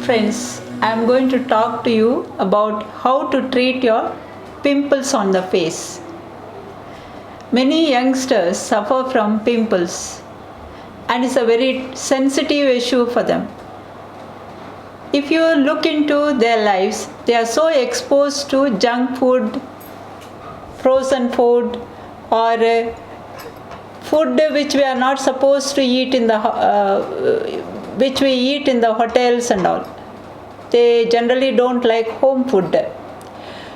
friends, I am going to talk to you about how to treat your pimples on the face. Many youngsters suffer from pimples and it's a very sensitive issue for them. If you look into their lives, they are so exposed to junk food, frozen food, or food which we are not supposed to eat which we eat in the hotels and all. They generally don't like home food.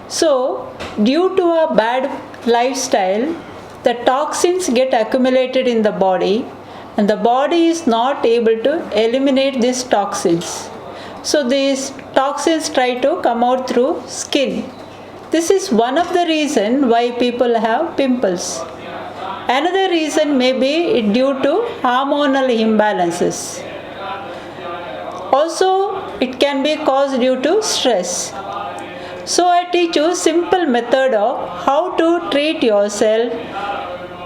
So, due to a bad lifestyle, the toxins get accumulated in the body and the body is not able to eliminate these toxins. So, these toxins try to come out through skin. This is one of the reasons why people have pimples. Another reason may be due to hormonal imbalances. Also, it can be caused due to stress. So, I teach you simple method of how to treat yourself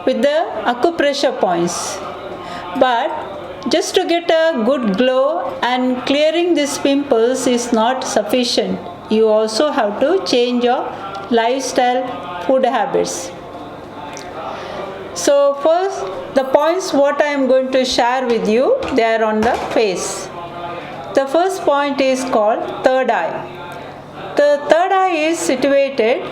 with the acupressure points. But just to get a good glow and clearing these pimples is not sufficient. You also have to change your lifestyle, food habits. So first, the points what I am going to share with you, they are on the face. The first point is called third eye. The third eye is situated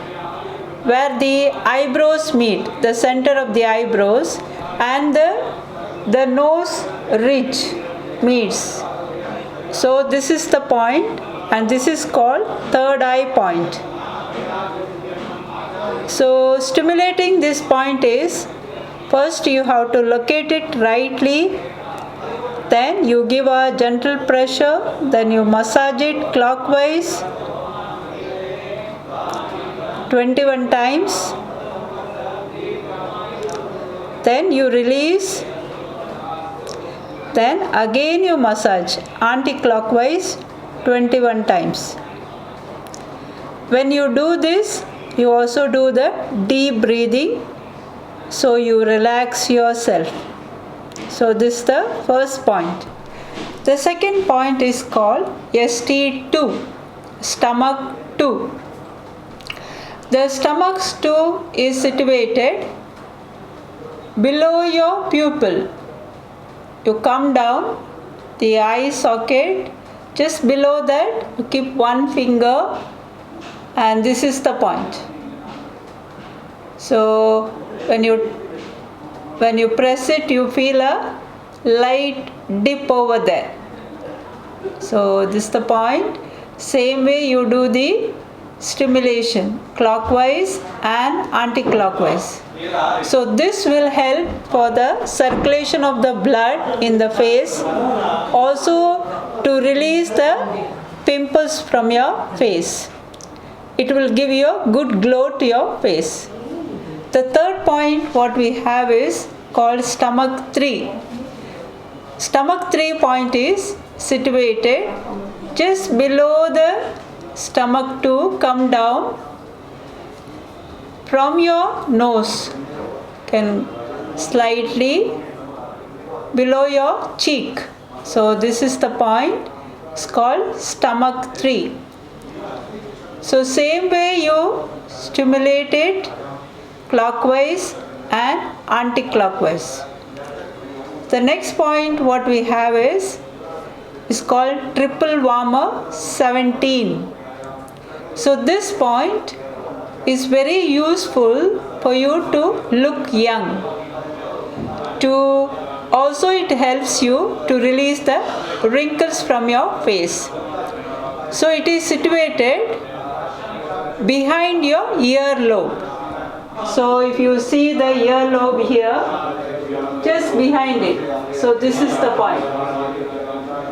where the eyebrows meet, the center of the eyebrows, and the nose ridge meets. So this is the point, and this is called third eye point. So stimulating this point is, first you have to locate it rightly, then you give a gentle pressure, then you massage it clockwise 21 times, then you release, then again you massage anti-clockwise 21 times. When you do this, you also do the deep breathing, so you relax yourself. So this is the first point. The second point is called ST2, stomach 2. The stomach 2 is situated below your pupil. You come down, the eye socket, just below that you keep one finger, and this is the point. So when you press it, you feel a light dip over there. So this is the point. Same way you do the stimulation, clockwise and anti-clockwise. So this will help for the circulation of the blood in the face, also to release the pimples from your face. It will give you a good glow to your face. The third point what we have is called stomach 3. Stomach 3 point is situated just below the stomach 2, come down from your nose, can slightly below your cheek. So this is the point, it's called stomach 3. So same way you stimulate it clockwise and anti-clockwise. The next point what we have is called triple warmer 17. So this point is very useful for you to look young. Also it helps you to release the wrinkles from your face. So it is situated behind your earlobe. So if you see the earlobe here, just behind it. So this is the point.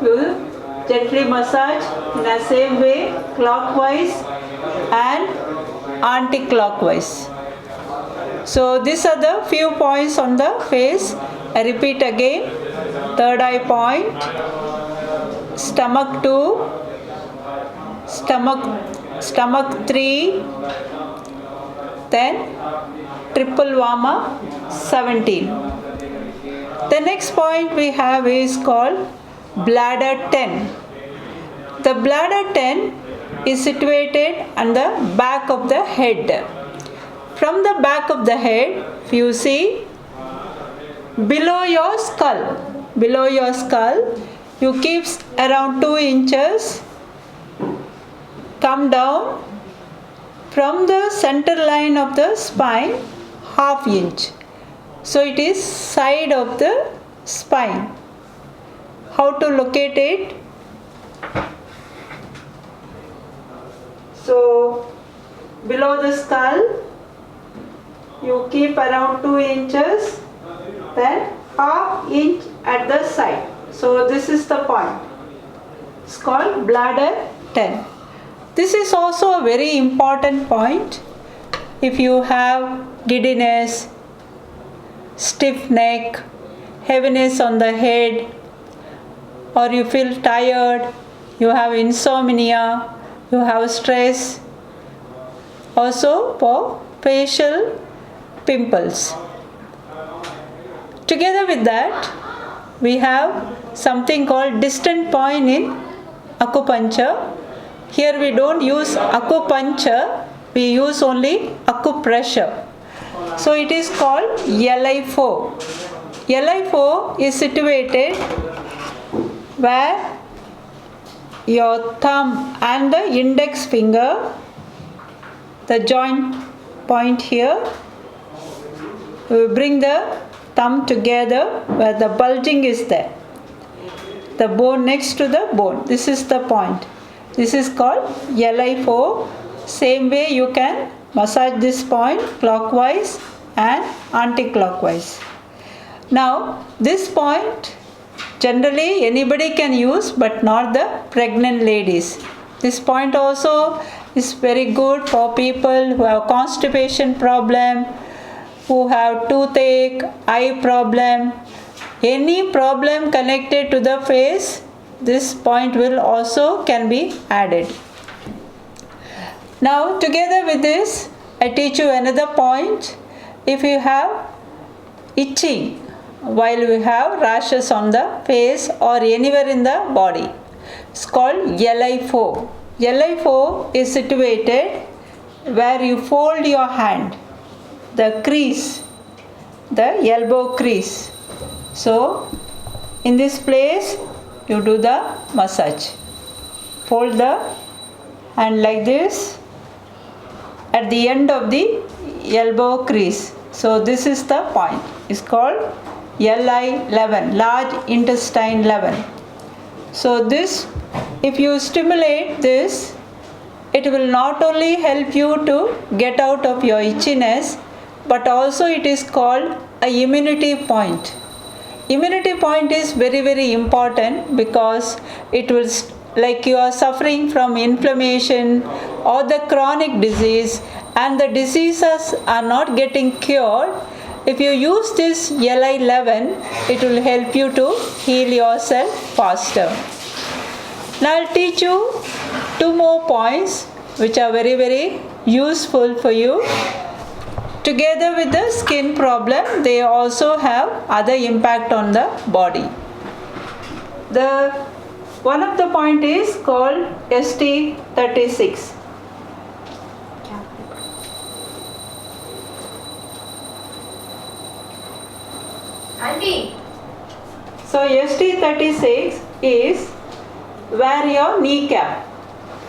You gently massage in the same way, clockwise and anti-clockwise. So these are the few points on the face. I repeat again. Third eye point, stomach 2, stomach 3, then triple warmer 17. The next point we have is called bladder 10. The bladder 10 is situated on the back of the head. From the back of the head, if you see below your skull, you keep around 2 inches, come down from the center line of the spine, half inch. So it is side of the spine. How to locate it? So below the skull, you keep around 2 inches, then half inch at the side. So this is the point. It's called bladder 10. This is also a very important point. If you have giddiness, stiff neck, heaviness on the head, or you feel tired, you have insomnia, you have stress, also for facial pimples. Together with that, we have something called distant point in acupuncture. Here we don't use acupuncture, we use only acupressure. So it is called LI4. LI4 is situated where your thumb and the index finger, the joint point here, we bring the thumb together where the bulging is there. The bone next to the bone. This is the point. This is called LI4. Same way you can massage this point clockwise and anti-clockwise. Now this point generally anybody can use, but not the pregnant ladies. This point also is very good for people who have constipation problem, who have toothache, eye problem, any problem connected to the face. This point will also can be added. Now together with this, I teach you another point. If you have itching while we have rashes on the face or anywhere in the body, it's called LI4. LI4 is situated where you fold your hand, the crease, the elbow crease. So in this place you do the massage. Fold the hand like this at the end of the elbow crease. So this is the point. It's called LI11, large intestine 11. So this, if you stimulate this, it will not only help you to get out of your itchiness, but also it is called a immunity point. Immunity point is very, very important because it will, like you are suffering from inflammation or the chronic disease and the diseases are not getting cured. If you use this LI11, it will help you to heal yourself faster. Now I'll teach you 2 more points which are very, very useful for you. Together with the skin problem, they also have other impact on the body. One of the point is called ST36. Auntie. So ST36 is where your kneecap.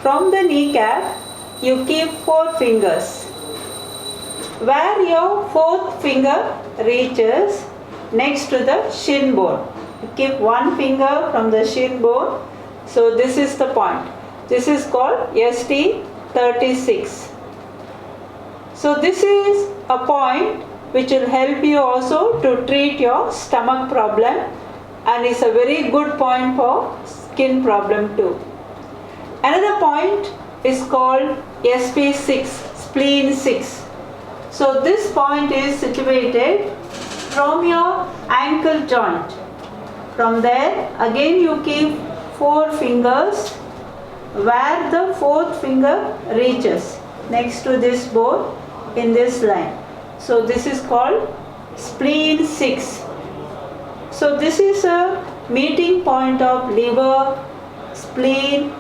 From the kneecap, you keep 4 fingers. Where your 4th finger reaches next to the shin bone. You keep 1 finger from the shin bone. So this is the point. This is called ST36. So this is a point which will help you also to treat your stomach problem, and is a very good point for skin problem too. Another point is called SP6, spleen 6. So this point is situated from your ankle joint. From there again you keep 4 fingers where the 4th finger reaches next to this bone in this line. So this is called spleen 6. So this is a meeting point of liver, spleen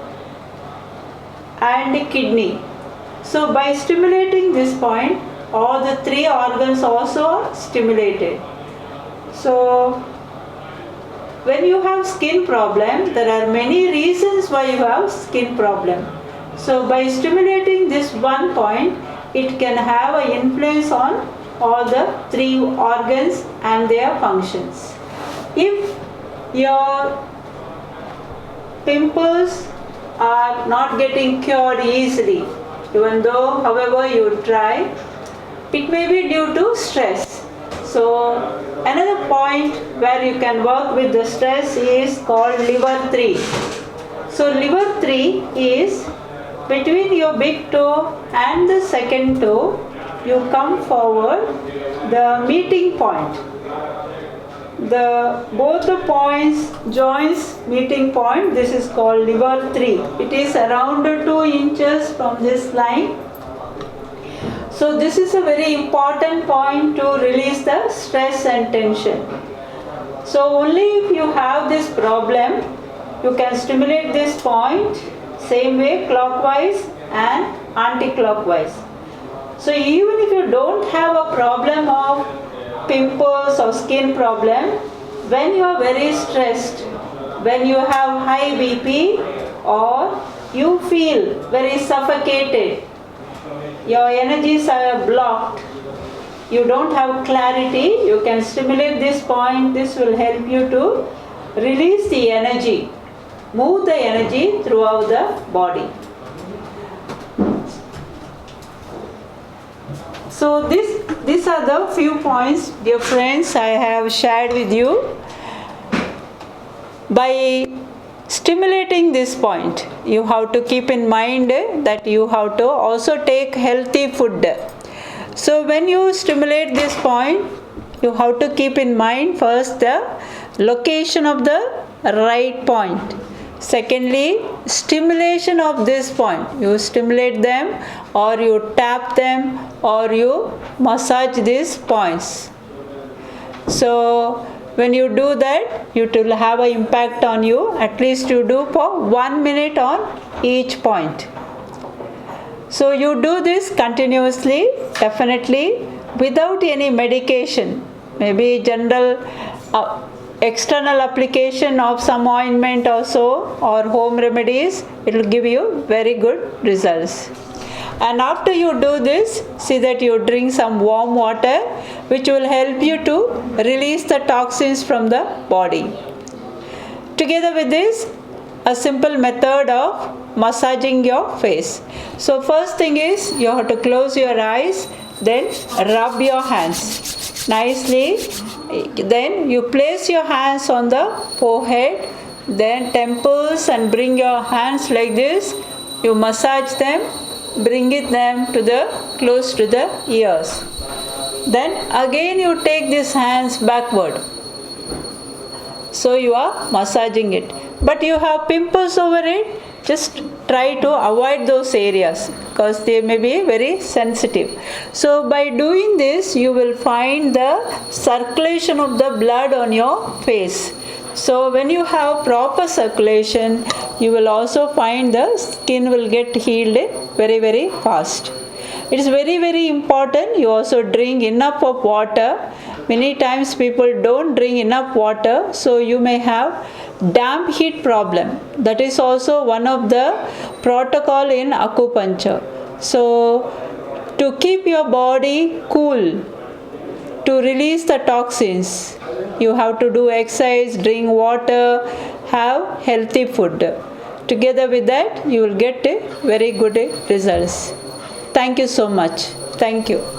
and kidney. So by stimulating this point, all the three organs also are stimulated. So when you have skin problem, there are many reasons why you have skin problem. So by stimulating this one point, it can have an influence on all the three organs and their functions. If your pimples are not getting cured easily, even though however you try, it may be due to stress. So another point where you can work with the stress is called liver 3. So liver 3 is between your big toe and the second toe, you come forward, the meeting point. Both the points, joints meeting point, this is called liver 3. It is around 2 inches from this line. So this is a very important point to release the stress and tension. So only if you have this problem, you can stimulate this point same way clockwise and anti-clockwise. So even if you don't have a problem of pimples or skin problem, when you are very stressed, when you have high BP or you feel very suffocated, your energies are blocked, you don't have clarity, you can stimulate this point. This will help you to release the energy, move the energy throughout the body. So these are the few points, dear friends, I have shared with you. By stimulating this point, you have to keep in mind that you have to also take healthy food. So when you stimulate this point, you have to keep in mind first the location of the right point. Secondly, stimulation of this point. You stimulate them or you tap them or you massage these points. So when you do that, it will have an impact on you. At least you do for 1 minute on each point. So you do this continuously, definitely, without any medication. Maybe general external application of some ointment or so, or home remedies, it will give you very good results. And after you do this, see that you drink some warm water, which will help you to release the toxins from the body. Together with this, a simple method of massaging your face. So first thing is, you have to close your eyes, then rub your hands nicely. Then you place your hands on the forehead, then temples, and bring your hands like this. You massage them, bring them to close to the ears. Then again you take these hands backward. So you are massaging it. But you have pimples over it, just try to avoid those areas because they may be very sensitive. So by doing this, you will find the circulation of the blood on your face. So when you have proper circulation, you will also find the skin will get healed very, very fast. It is very, very important you also drink enough of water. Many times people don't drink enough water, so you may have damp heat problem. That is also one of the protocol in acupuncture. So to keep your body cool, to release the toxins, you have to do exercise, drink water, have healthy food. Together with that, you will get very good results. Thank you so much. Thank you.